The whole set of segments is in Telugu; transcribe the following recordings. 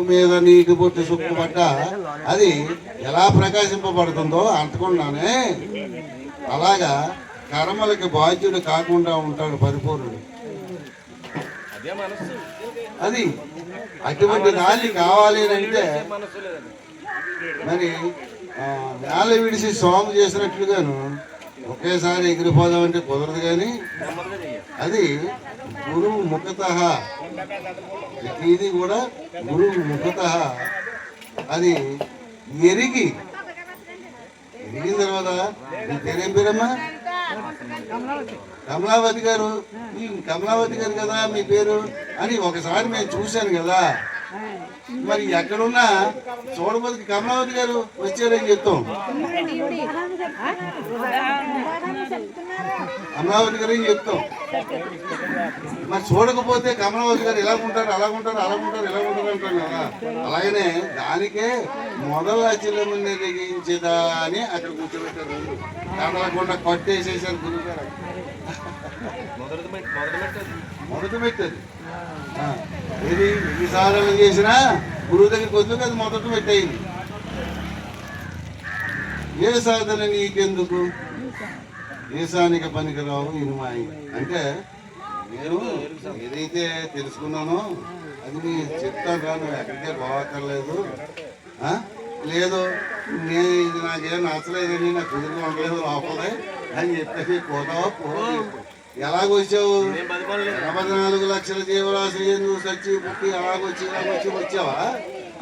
మీద నీటి బొట్టు సుక్కుపడ్డ అది ఎలా ప్రకాశింపబడుతుందో అంతకుండానే అలాగా కర్మలకి బాధ్యుడు కాకుండా ఉంటాడు పరిపూర్ణుడు. అది అటువంటి దాన్ని కావాలి అంటే మరి నేల విడిచి సోము చేసినట్లుగాను ఒకేసారి ఎగిరిపోదామంటే కుదరదు. కానీ అది గురువు ముఖత, ఇది కూడా గురువు ముఖత అది ఎరిగిన తర్వాత నీ పేరేం పేరమ్మా? కమలావతి గారు. ఈ కమలావతి గారు కదా మీ పేరు అని ఒకసారి నేను చూశాను కదా. మరి ఎక్కడున్నా చూడబోతుకి కమలావతి గారు వచ్చారని చెప్తాం. కమలావతి గారు ఏం చెప్తాం. మరి చూడకపోతే కమలావతి గారు ఇలా ఉంటారు, అలా ఉంటారు, అలా ఉంటారు, ఇలా ఉంటారు అంటాం కదా. అలాగనే దానికే మొదల చిల్లమని దిగించేదా అని అక్కడ కూర్చోబెట్టారు. కదలకుండా కొట్టేసేసారు గురువు గారు. మొదటి పెట్టేది ఇది ఎన్నిసార్లు చేసినా గురువు దగ్గరికి వద్దు అది మొదటి పెట్టయింది. ఏ సాధన నీకెందుకు, దేశానికి పనికిరావు ఇనుమాయి అంటే నేను ఏదైతే తెలుసుకున్నానో అది నీ చెప్తాను రా, నువ్వు ఎక్కడికే పోవక్కర్లేదు. లేదు నేను ఇది నాకేం నచ్చలేదని నాకు కుదురుగా ఉండలేదు లోపలే అని చెప్పేసి పోతావా పో. ఎలాగొచ్చావు? 84 లక్షల జీవరాశులు నువ్వు సచ్చి పుట్టి అలాగొచ్చి ఇలాగొచ్చి వచ్చావా?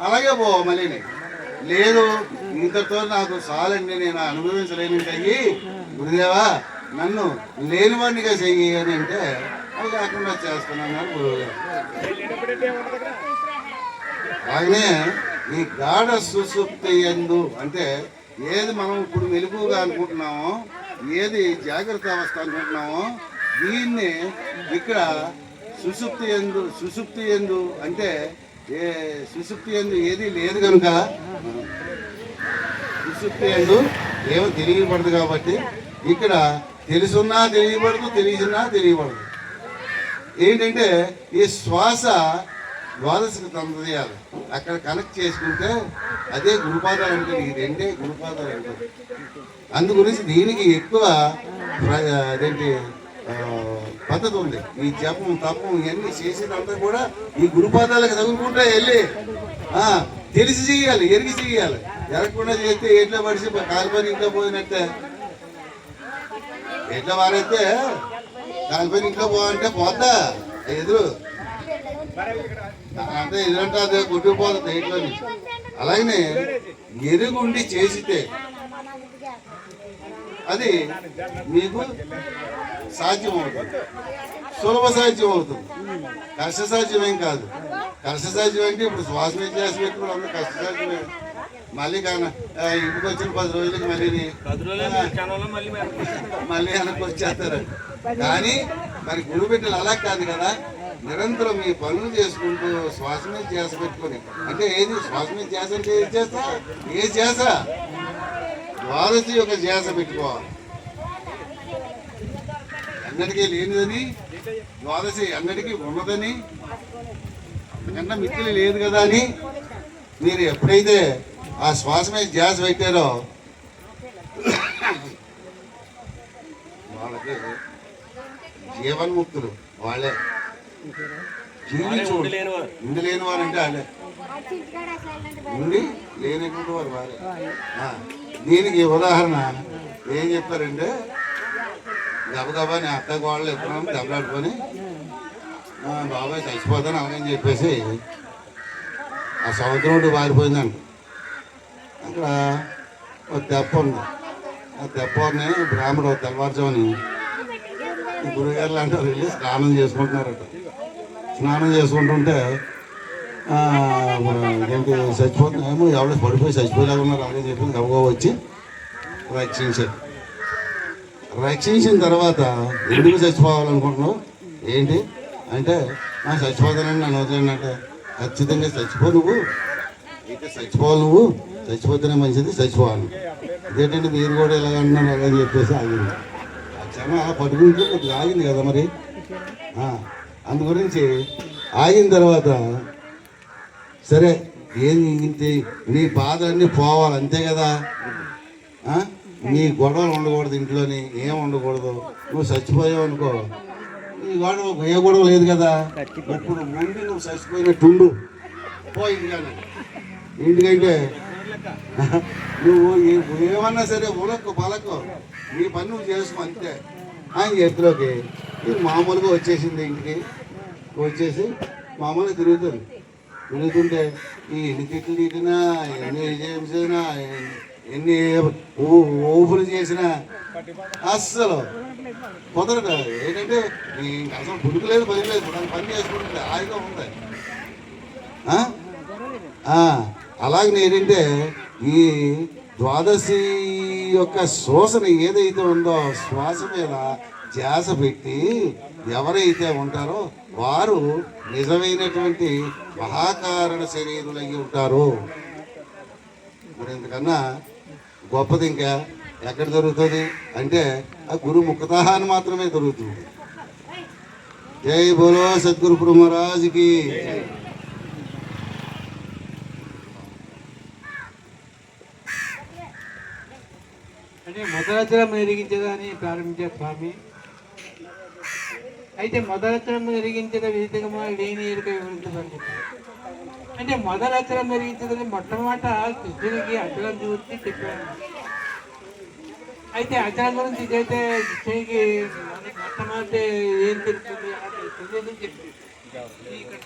అలాగే పో. మళ్ళీ లేదు ఇంతతో నాకు చాలండి, నేను అనుభవించలేని అయ్యి గురుదేవా నన్ను లేనివాడినిగా చెయ్యి అని అంటే అది లేకుండా చేస్తున్నాను గురువుగారు. అలాగనే ఈ గాఢ సుషుప్తి యందు అంటే ఏది మనం ఇప్పుడు మెలకుగా అనుకుంటున్నామో, ఏది జాగ్రత్త అవస్థ అనుకుంటున్నామో దీన్ని ఇక్కడ సుషుప్తి యందు అంటే సుషుప్తి యందు ఏది లేదు కనుక సుషుప్తి యందు ఏమో తెలియబడదు. కాబట్టి ఇక్కడ తెలుసున్నా తెలియబడదు, తెలిసినా తెలియబడదు. ఏంటంటే ఈ శ్వాస ద్వాదశకు తంత్రయాలు అక్కడ కనెక్ట్ చేసుకుంటే అదే గురుపాదాలు అంటారు. ఈ రెండే గురుపాదాలు అంటారు. అందు గురించి దీనికి ఎక్కువ అదేంటి పద్ధతి ఉంది. ఈ జపం తపం ఇవన్నీ చేసేదంతా కూడా ఈ గురుపాదాలకు తగులుకుంటా వెళ్ళి తెలిసి చెయ్యాలి, ఎరిగి చెయ్యాలి. ఎరగకుండా చేస్తే ఎట్లా పడిచి కాలిపని ఇంట్లో పోయినట్టే. ఎట్లా వారైతే కాలిపని ఇంట్లో పోవాలంటే పోద్దా ఎదురు అంటే ఎదురంటే అదే కొట్టుకుపోతుంది ఇంట్లోని. అలాగనే ఎరుగుండి చేసితే అది మీకు సాధ్యం అవుతుంది, సులభ సాధ్యం అవుతుంది. కష్ట సాధ్యమేం కాదు. కష్ట సాధ్యం అంటే ఇప్పుడు శ్వాస మీద చేసి పెట్టుకుని అందరూ కష్ట సాధ్యమే. మళ్ళీ కానీ ఇంటికి వచ్చిన 10 రోజులకి మళ్ళీ వెనక్కి వచ్చేస్తారు. కానీ మరి గురువు బిడ్డలు అలా కాదు కదా. నిరంతరం మీ పనులు చేసుకుంటూ శ్వాస మీద చేసి పెట్టుకొని అంటే ఏది శ్వాస మీద చేస అంటే ఏది చేస్తా ఏ చేస ద్వాదశి యొక్క చేస పెట్టుకోవాలి. అన్నిటికీ లేనిదని ద్వాదశి అన్నిటికీ ఉన్నదని కన్నా మిక్కిలి లేదు కదా అని మీరు ఎప్పుడైతే ఆ శ్వాస మీద ధ్యాస పెట్టారో వాళ్ళకి జీవన్ముక్తులు వాళ్ళే. ఉండి లేని వారు అంటే వాళ్ళే, ఉండి లేనటువంటి వారు వాళ్ళే. దీనికి ఉదాహరణ ఏం చెప్పారంటే గబగబా నీ అత్త గోడలు ఎత్తున్నాం దెబ్బలాడుకొని బాబాయ్ చచ్చిపోతాను అలాగని చెప్పేసి ఆ సముద్రం పారిపోయిందంట. అక్కడ ఒక తెప్ప ఉంది. ఆ తెప్పని బ్రాహ్మడు తెల్లవారుజామని గురుగారు లాంటి వాళ్ళు వెళ్ళి స్నానం చేసుకుంటున్నారట. స్నానం చేసుకుంటుంటే ఏంటి చచ్చిపోతున్నామో ఎవరో పడిపోయి చచ్చిపోయేలాగా ఉన్నారు అలాగే చెప్పి గబగబా వచ్చి రక్షించారు. రక్షించిన తర్వాత ఎందుకు చచ్చిపోవాలనుకుంటున్నావు ఏంటి అంటే చచ్చిపోతానని నన్ను వదిలేనంటే ఖచ్చితంగా చచ్చిపో నువ్వు అయితే చచ్చిపోవాలి, నువ్వు చచ్చిపోతేనే మంచిది, చచ్చిపోవాలి. ఇదేంటంటే మీరు కూడా ఇలాగ అంటున్నారు అలాగని చెప్పేసి ఆగింది. ఆ క్షమ పట్టుకుంటే కొద్దిగా ఆగింది కదా మరి. అందు గురించి ఆగిన తర్వాత సరే ఏంది ఇంటి నీ బాధ అన్నీ పోవాలి అంతే కదా. నీ గొడవలు ఉండకూడదు, ఇంట్లోని ఏం ఉండకూడదు. నువ్వు చచ్చిపోయావు అనుకో, నీ గొడవ ఏ గొడవ లేదు కదా. ఇప్పుడు ముందు నువ్వు చచ్చిపోయినట్టుండు, పో ఇంటికానే. ఇంటికంటే నువ్వు ఏమన్నా సరే ఉలక్కు పలకు నీ పని నువ్వు చేసుకో అంతే. ఆయన ఎత్తులోకి ఇది మామూలుగా వచ్చేసింది, ఇంటికి వచ్చేసి మామూలుగా తిరుగుతుంటే ఈ ఎన్ని తిట్లు తిట్టినా, ఎన్ని చేసినా, ఎన్ని ఊపులు చేసినా అస్సలు కుదరదు. ఏంటంటే అసలు పుడుకులేదు, పనిలేదు, దాని పని చేసుకుంటుంది, హాయిగా ఉంది. అలాగే నేనంటే ఈ ద్వాదశి యొక్క శోషణ ఏదైతే ఉందో శ్వాస మీద ధ్యాస పెట్టి ఎవరైతే ఉంటారో వారు నిజమైనటువంటి మహాకారణ శరీరులు అయ్యి ఉంటారు. మరి ఇంతకన్నా గొప్పది ఇంకా ఎక్కడ దొరుకుతుంది అంటే ఆ గురు ముఖతః మాత్రమే దొరుకుతుంది. జై బోలో సద్గురు మహారాజ్కి. అంటే మొదలచరం ఎరిగించదని ప్రారంభించారు స్వామి. అయితే మొదలచరం ఎరిగించద విదితమా లేని ఎరుక వివరించబడింది. అంటే మొదలచరం ఎరిగించదని మొట్టమొదట కృష్ణుడికి అచలం చూసి చెప్పాను. అయితే అచలం గురించి ఇదైతే కృష్ణుడికి మొట్టమొదటి ఏం తెలుస్తుంది అలా తెలుస్తుంది అని చెప్పి ఇక్కడ